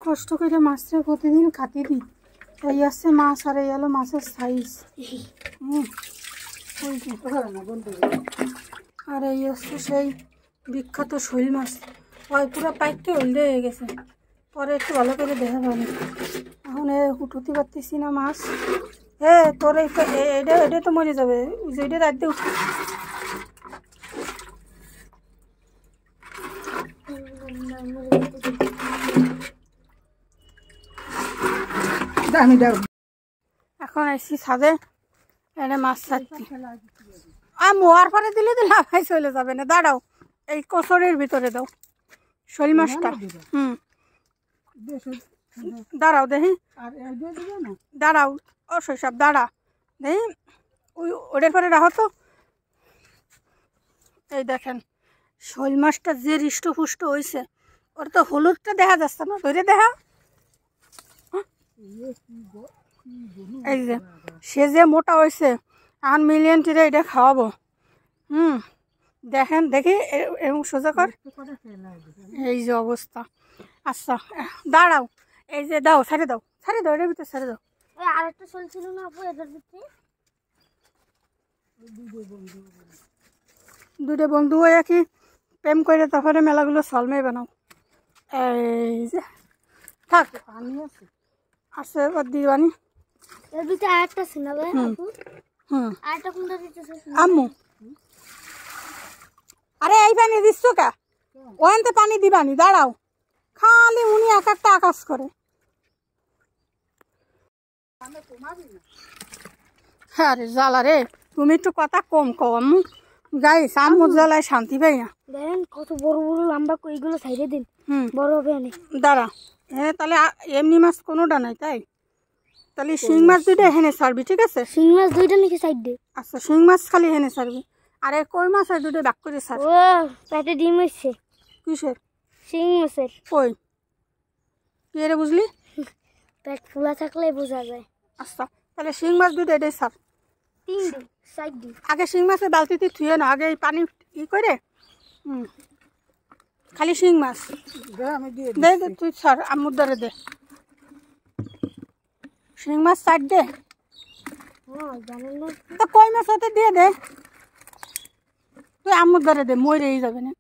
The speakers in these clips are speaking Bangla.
কষ্ট করে মাছটা প্রতিদিন কাটি দিই। এই আসছে মাছ আর এই হলো মাছের সাইজ। আর এই হচ্ছে সেই বিখ্যাত শৈল মাছ। ওই পুরো পাইকটা হলদে হয়ে গেছে, পরে একটু ভালো করে দেখা পাবে। এখন উঠতে পারতেছি না মাছ। তোর এটা এটা তো মরে যাবে, এটা রাত দিয়ে এখন আসছি ছাদে, এনে মাছ ছাড়ছি। আর মোয়ার পরে দিলে তো লাফাই চলে যাবে না। দাঁড়াও, এই কচুরির ভিতরে দাও শৈল মাছটা। দাঁড়াও দেখি, দাঁড়াও ও শৈশব দাঁড়া দেখি, ওটার পরে রাখো তো। এই দেখেন শৈল মাছটা যে হৃষ্টপুষ্ট হয়েছে, ওর তো হলুদটা দেখা যাচ্ছে না, ধরে দেখা। এই যে সে যে মোটা হয়েছে, এখন মিলিয়ন টিরে এটা খাওয়াবো। দেখেন দেখি এরকম সোজা কর। এই যে অবস্থা। আচ্ছা দাঁড়াও, এই যে দাও, ছাড়ে দাও, ছাড়ে দাও, এটার ভিতরে ছাড়ে দাও। আরেকটা চলছিল না আপু এটার ভিতরে? দুটো বন্ধু হয়ে কি প্রেম করে তারপরে মেলাগুলো সলমে বানাও। এই যে থাক আছে দিবানি। এর ভিতরে আরেকটা সিনাবে আপু। আরেকটা কোনটা দিতেছে আম্মু? আরে এই পানি দিচ্ছ কা? ওখানতে পানি দিবানি, দাঁড়াও। খালি উনি এক একটা আকাশ করে। হ্যাঁ রে জ্বালা রে, তুমি একটু কথা কম কও আম্মু। গাইস আম্মুর জ্বালায় শান্তি পাই না। দেখেন কত বড় বড় লম্বা কইগুলো সাইডে দিন, বড় হবে না। দাঁড়া, তাহলে এমনি মাছ কোনোটা নাই তাই? তাহলে শিং মাছ দুইটা এখানে ছাড়বি, ঠিক আছে? শিং মাছ দুইটা নাকি সাইড দে? আচ্ছা শিং মাছ খালি এখানে ছাড়বি, আর এই কই মাছ আর দুটো ব্যাক করে ছাড়। ও পেটে ডিম হচ্ছে। কিসের? শিং মাছের। কই কি রে বুঝলি? পেট ফুলা থাকলে বোঝা যায়। আচ্ছা তাহলে শিং মাছ দুটো এটাই ছাড়। তিনটে সাইড দি। আগে শিং মাছের বালতিতে থুয়ে না, আগে এই পানি ই করে। খালি শিং মাছ দে দে, তুই ছাড়, আম্মুর দ্বারে দে। শিং মাছ ছাড় দে। তো কই মাছ হতে দিয়ে দে, তুই আম্মুর দ্বারে দে, মরেই যাবে না।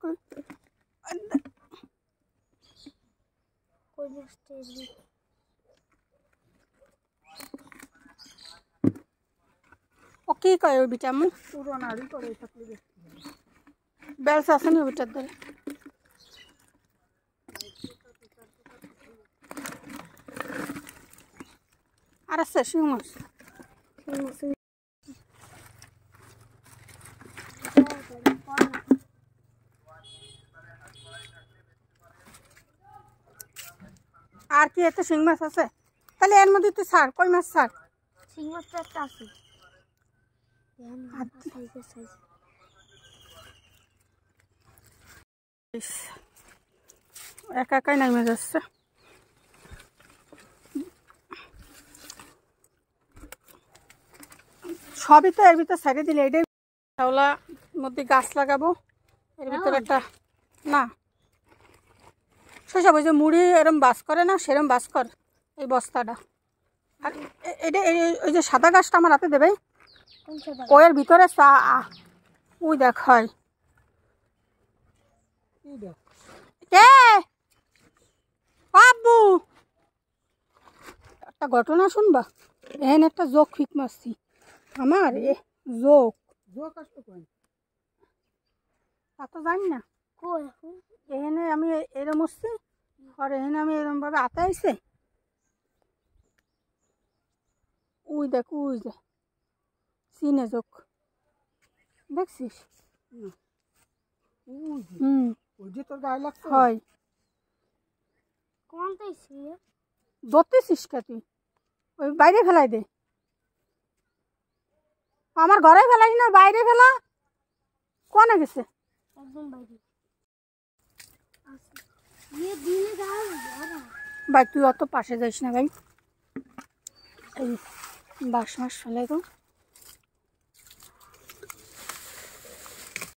ও কি কয় ওই বিটা আম্মু? বেলস আছে নি ওইটার দ্বারে? আর আছে শিং মাছ? আর কি এত শিং মাছ আছে? তাহলে এর মধ্যে তুই ছাড়, কই মাছ ছাড়। শিং মাছ তো একটা আছে, একা একাই নামে যাচ্ছে। সবই তো এর ভিতরে ছেড়ে দিলে, এটাই শাওলার মধ্যে গাছ লাগাবো। এর ভিতরে একটা না সেসব ওই যে মুড়ি এরম বাস করে না, সেরম বাস কর এই বস্তাটা। আর এটা ওই যে সাদা গাছটা আমার হাতে দেবে, ওয়ের ভিতরে ওই দেখ হয়। কে আব্বু একটা ঘটনা শুনবা? এখানে একটা জোক ফিক মারছি আমার, জোক তা তো জানি না। এখানে আমি এরম হচ্ছি, আর এখানে আমি এরম ভাবে আতাইছে। ওই দেখ ওই যে চিনে জোক, দেখছিস? হয় ধরতেছিস কে তুই? ওই বাইরে ফেলাই দে, আমার ঘরে ফেলাই না, বাইরে ফেলা। কোনে গেছে? একদম বাইরে। ভাই তুই অত পাশে যাইস না ভাই, এই বাস মাস ফেলাই তো।